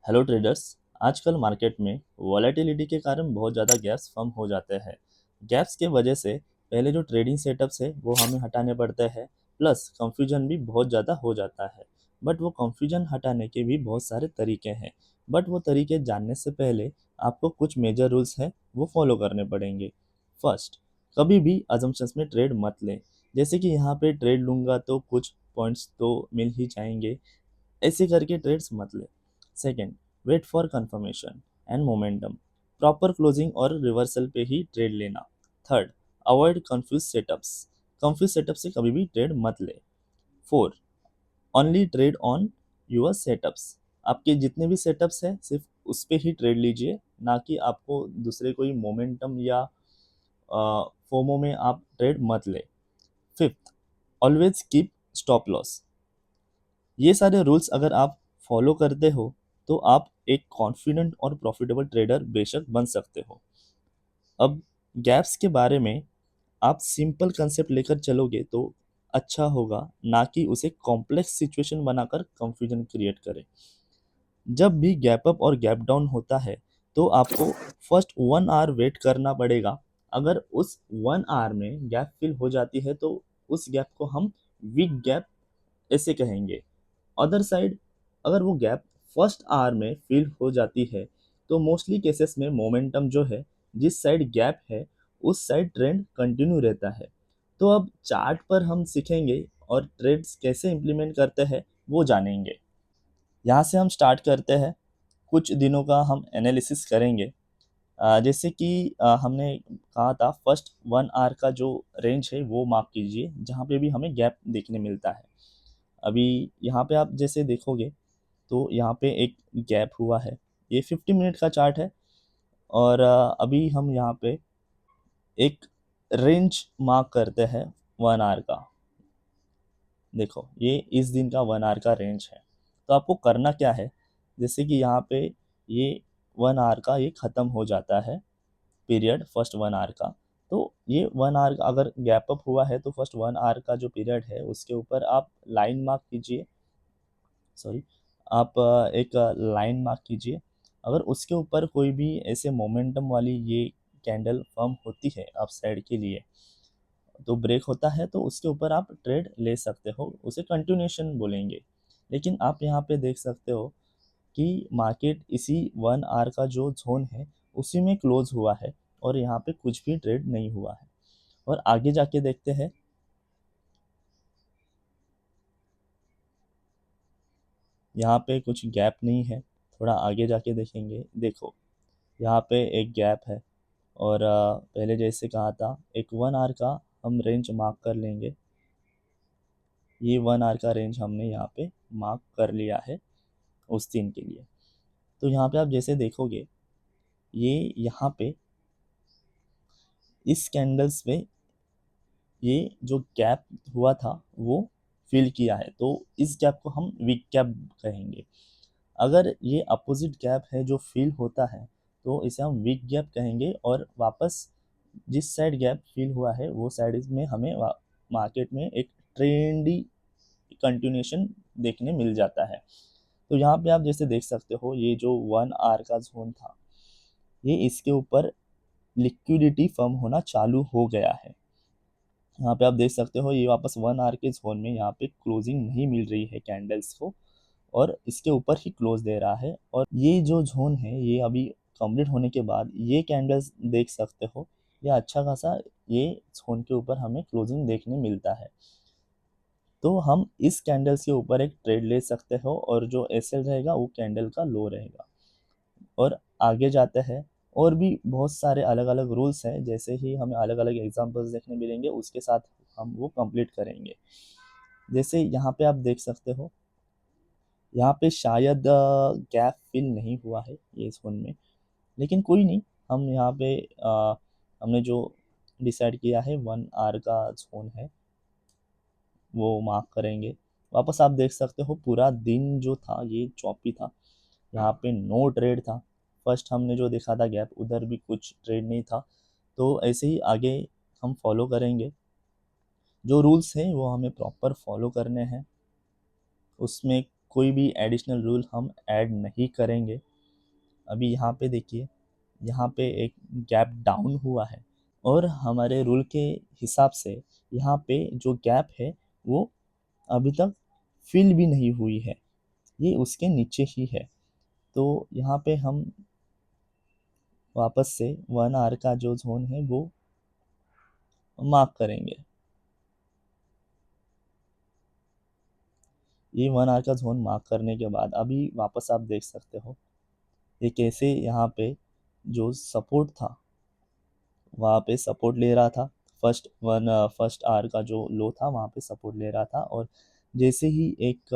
Hello traders. आजकल market में volatility के कारण बहुत ज़्यादा गैप्स फॉर्म हो जाते हैं। गैप्स के वजह से पहले जो ट्रेडिंग सेटअप्स है वो हमें हटाने पड़ते हैं, प्लस कंफ्यूजन भी बहुत ज़्यादा हो जाता है। बट वो कंफ्यूजन हटाने के भी बहुत सारे तरीके हैं। बट वो तरीके जानने से पहले आपको कुछ मेजर रूल्स हैं वो फॉलो करने पड़ेंगे। फर्स्ट, कभी भी अजम्पशंस में ट्रेड मत लें। जैसे कि यहाँ पे ट्रेड लूँगा तो कुछ पॉइंट्स तो मिल ही जाएंगे, ऐसे करके ट्रेड्स मत ले। Second, wait for confirmation and momentum. Proper closing और रिवर्सल पे ही ट्रेड लेना। Third, avoid confuse setups. Confuse setup से कभी भी ट्रेड मत ले। Four, only trade on your setups. आपके जितने भी सेटअप्स हैं सिर्फ उस पे ही ट्रेड लीजिए, ना कि आपको दूसरे कोई मोमेंटम या फोमो में आप ट्रेड मत ले। Fifth, always keep stop loss. ये सारे रूल्स अगर आप फॉलो करते हो तो आप एक कॉन्फिडेंट और प्रॉफिटेबल ट्रेडर बेशक बन सकते हो। अब गैप्स के बारे में आप सिंपल कंसेप्ट लेकर चलोगे तो अच्छा होगा, ना कि उसे कॉम्प्लेक्स सिचुएशन बनाकर कंफ्यूजन क्रिएट करें। जब भी गैप अप और गैप डाउन होता है तो आपको फर्स्ट 1 आवर वेट करना पड़ेगा। अगर उस 1 आवर में गैप फिल हो जाती है तो उस गैप को हम वीक गैप ऐसे कहेंगे। अदर साइड, अगर वो गैप फर्स्ट आवर में फिल हो जाती है तो मोस्टली केसेस में मोमेंटम जो है, जिस साइड गैप है उस साइड ट्रेंड कंटिन्यू रहता है। तो अब चार्ट पर हम सीखेंगे और ट्रेड्स कैसे इंप्लीमेंट करते हैं वो जानेंगे। यहाँ से हम स्टार्ट करते हैं। कुछ दिनों का हम एनालिसिस करेंगे। जैसे कि हमने कहा था फर्स्ट 1 आवर का जो रेंज है वो मार्क कीजिए, जहाँ पे भी हमें गैप देखने मिलता है। अभी यहाँ पे आप जैसे देखोगे तो यहाँ पे एक गैप हुआ है। ये 50 मिनट का चार्ट है और अभी हम यहाँ पे एक रेंज मार्क करते हैं 1 आवर का। देखो ये इस दिन का 1 आवर का रेंज है। तो आपको करना क्या है, जैसे कि यहाँ पे ये 1 आवर का ये ख़त्म हो जाता है पीरियड, फर्स्ट 1 आवर का। तो ये 1 आवर का अगर गैप अप हुआ है तो फर्स्ट 1 आवर का जो पीरियड है उसके ऊपर आप लाइन मार्क कीजिए। सॉरी, आप एक लाइन मार्क कीजिए। अगर उसके ऊपर कोई भी ऐसे मोमेंटम वाली ये कैंडल फॉर्म होती है अप साइड के लिए, तो ब्रेक होता है तो उसके ऊपर आप ट्रेड ले सकते हो, उसे कंटिन्यूशन बोलेंगे। लेकिन आप यहाँ पे देख सकते हो कि मार्केट इसी 1 आवर का जो जोन है उसी में क्लोज हुआ है और यहाँ पे कुछ भी ट्रेड नहीं हुआ है। और आगे जाके देखते हैं। यहाँ पे कुछ गैप नहीं है, थोड़ा आगे जाके देखेंगे। देखो यहाँ पे एक गैप है और पहले जैसे कहा था एक 1 आवर का हम रेंज मार्क कर लेंगे। ये 1 आवर का रेंज हमने यहाँ पे मार्क कर लिया है उस दिन के लिए। तो यहाँ पे आप जैसे देखोगे ये यहाँ पे इस कैंडल्स में ये जो गैप हुआ था वो फिल किया है, तो इस गैप को हम वीक गैप कहेंगे। अगर ये अपोजिट गैप है जो फिल होता है तो इसे हम वीक गैप कहेंगे और वापस जिस साइड गैप फिल हुआ है वो साइड में हमें मार्केट में एक ट्रेंडी कंटिन्यूशन देखने मिल जाता है। तो यहाँ पे आप जैसे देख सकते हो ये जो 1 आवर का जोन था ये इसके ऊपर लिक्विडिटी फर्म होना चालू हो गया है। यहाँ पे आप देख सकते हो ये वापस 1 आवर के जोन में यहाँ पे क्लोजिंग नहीं मिल रही है कैंडल्स को, और इसके ऊपर ही क्लोज दे रहा है। और ये जो जोन है ये अभी कंप्लीट होने के बाद ये कैंडल्स देख सकते हो, ये अच्छा खासा ये जोन के ऊपर हमें क्लोजिंग देखने मिलता है। तो हम इस कैंडल्स के ऊपर एक ट्रेड ले सकते हो और जो एसएल रहेगा वो कैंडल का लो रहेगा। और आगे जाते हैं। और भी बहुत सारे अलग अलग रूल्स हैं, जैसे ही हमें अलग अलग एग्जांपल्स देखने मिलेंगे उसके साथ हम वो कंप्लीट करेंगे। जैसे यहाँ पे आप देख सकते हो यहाँ पे शायद गैप फिल नहीं हुआ है ये जोन में, लेकिन कोई नहीं। हम यहाँ पे हमने जो डिसाइड किया है 1 आवर का जोन है वो मार्क करेंगे। वापस आप देख सकते हो पूरा दिन जो था ये चौपी था, यहाँ पे नो ट्रेड था। फर्स्ट हमने जो देखा था गैप उधर भी कुछ ट्रेड नहीं था। तो ऐसे ही आगे हम फॉलो करेंगे। जो रूल्स हैं वो हमें प्रॉपर फॉलो करने हैं, उसमें कोई भी एडिशनल रूल हम ऐड नहीं करेंगे। अभी यहाँ पे देखिए, यहाँ पे एक गैप डाउन हुआ है और हमारे रूल के हिसाब से यहाँ पे जो गैप है वो अभी तक फिल भी नहीं हुई है, ये उसके नीचे ही है। तो यहाँ पे हम वापस से 1 आवर का जो जोन है वो मार्क करेंगे। ये 1 आवर का जोन मार्क करने के बाद अभी वापस आप देख सकते हो ये कैसे यहाँ पे जो सपोर्ट था वहाँ पे सपोर्ट ले रहा था। फर्स्ट आवर का जो लो था वहाँ पे सपोर्ट ले रहा था, और जैसे ही एक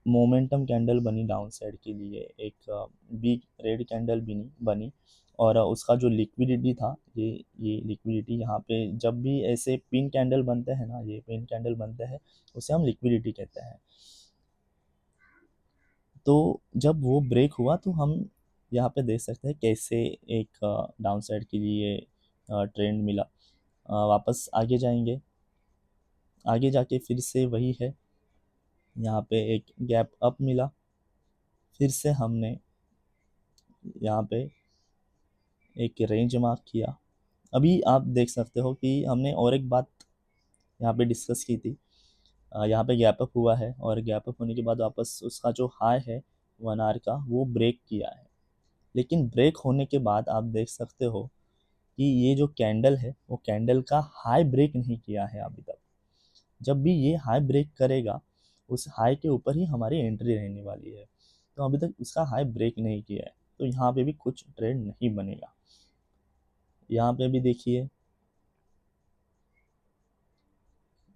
मोमेंटम कैंडल बनी डाउन साइड के लिए, एक बिग रेड कैंडल भी नहीं बनी, और उसका जो लिक्विडिटी था, ये लिक्विडिटी यहाँ पे जब भी ऐसे पिन कैंडल बनते हैं ना, ये पिन कैंडल बनते हैं उसे हम लिक्विडिटी कहते हैं। तो जब वो ब्रेक हुआ तो हम यहाँ पे देख सकते हैं कैसे एक डाउन साइड के लिए ट्रेंड मिला। वापस आगे जाएंगे, आगे जाके फिर से वही है, यहाँ पे एक गैप अप मिला, फिर से हमने यहाँ पे एक रेंज मार्क किया। अभी आप देख सकते हो कि हमने और एक बात यहाँ पे डिस्कस की थी। यहाँ पे गैप अप हुआ है और गैप अप होने के बाद वापस उसका जो हाई है 1 आवर का वो ब्रेक किया है, लेकिन ब्रेक होने के बाद आप देख सकते हो कि ये जो कैंडल है वो कैंडल का हाई ब्रेक नहीं किया है अभी तक। जब भी ये हाई ब्रेक करेगा उस हाई के ऊपर ही हमारी एंट्री रहने वाली है, तो अभी तक उसका हाई ब्रेक नहीं किया है, तो यहाँ पे भी कुछ ट्रेंड नहीं बनेगा। यहाँ पे भी देखिए,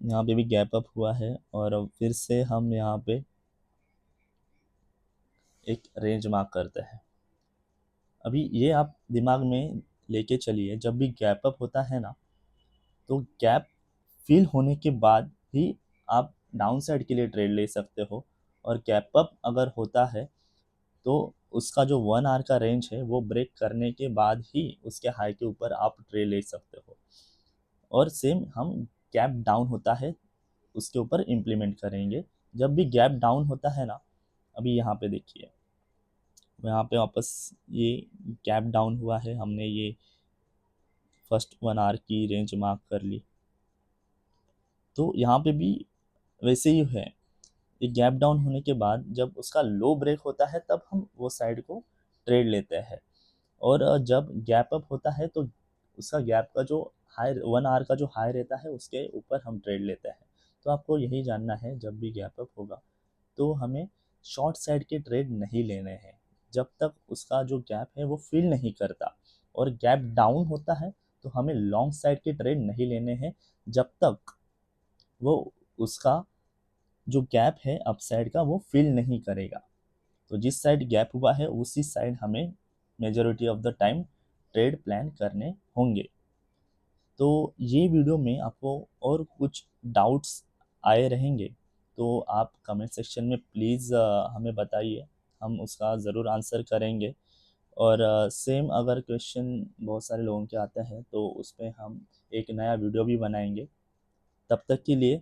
यहाँ पे भी गैप अप हुआ है और अब फिर से हम यहाँ पे एक रेंज मार्क करते हैं। अभी ये आप दिमाग में लेके चलिए, जब भी गैप अप होता है ना, तो गैप फिल होने के बाद ही आप डाउन साइड के लिए ट्रेड ले सकते हो, और गैप अप अगर होता है तो उसका जो 1 आवर का रेंज है वो ब्रेक करने के बाद ही उसके हाई के ऊपर आप ट्रेड ले सकते हो। और सेम हम गैप डाउन होता है उसके ऊपर इम्प्लीमेंट करेंगे। जब भी गैप डाउन होता है ना, अभी यहाँ पे देखिए, यहाँ पे वापस ये गैप डाउन हुआ है, हमने ये फर्स्ट 1 आवर की रेंज मार्क कर ली, तो यहाँ पे भी वैसे ही है। ये गैप डाउन होने के बाद जब उसका लो ब्रेक होता है तब हम वो साइड को ट्रेड लेते हैं, और जब गैप अप होता है तो उसका गैप का जो हाई 1 आवर का जो हाई रहता है उसके ऊपर हम ट्रेड लेते हैं। तो आपको यही जानना है, जब भी गैप अप होगा तो हमें शॉर्ट साइड के ट्रेड नहीं लेने हैं जब तक उसका जो गैप है वो फिल नहीं करता, और गैप डाउन होता है तो हमें लॉन्ग साइड के ट्रेड नहीं लेने हैं जब तक वो उसका जो गैप है अपसाइड का वो फिल नहीं करेगा। तो जिस साइड गैप हुआ है उसी साइड हमें majority of the time trade plan करने होंगे। तो ये वीडियो में आपको और कुछ डाउट्स आए रहेंगे तो आप कमेंट सेक्शन में प्लीज़ हमें बताइए, हम उसका ज़रूर आंसर करेंगे। और सेम अगर क्वेश्चन बहुत सारे लोगों के आते हैं तो उस पर हम एक नया वीडियो भी बनाएंगे। तब तक के लिए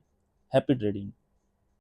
हैप्पी ट्रेडिंग।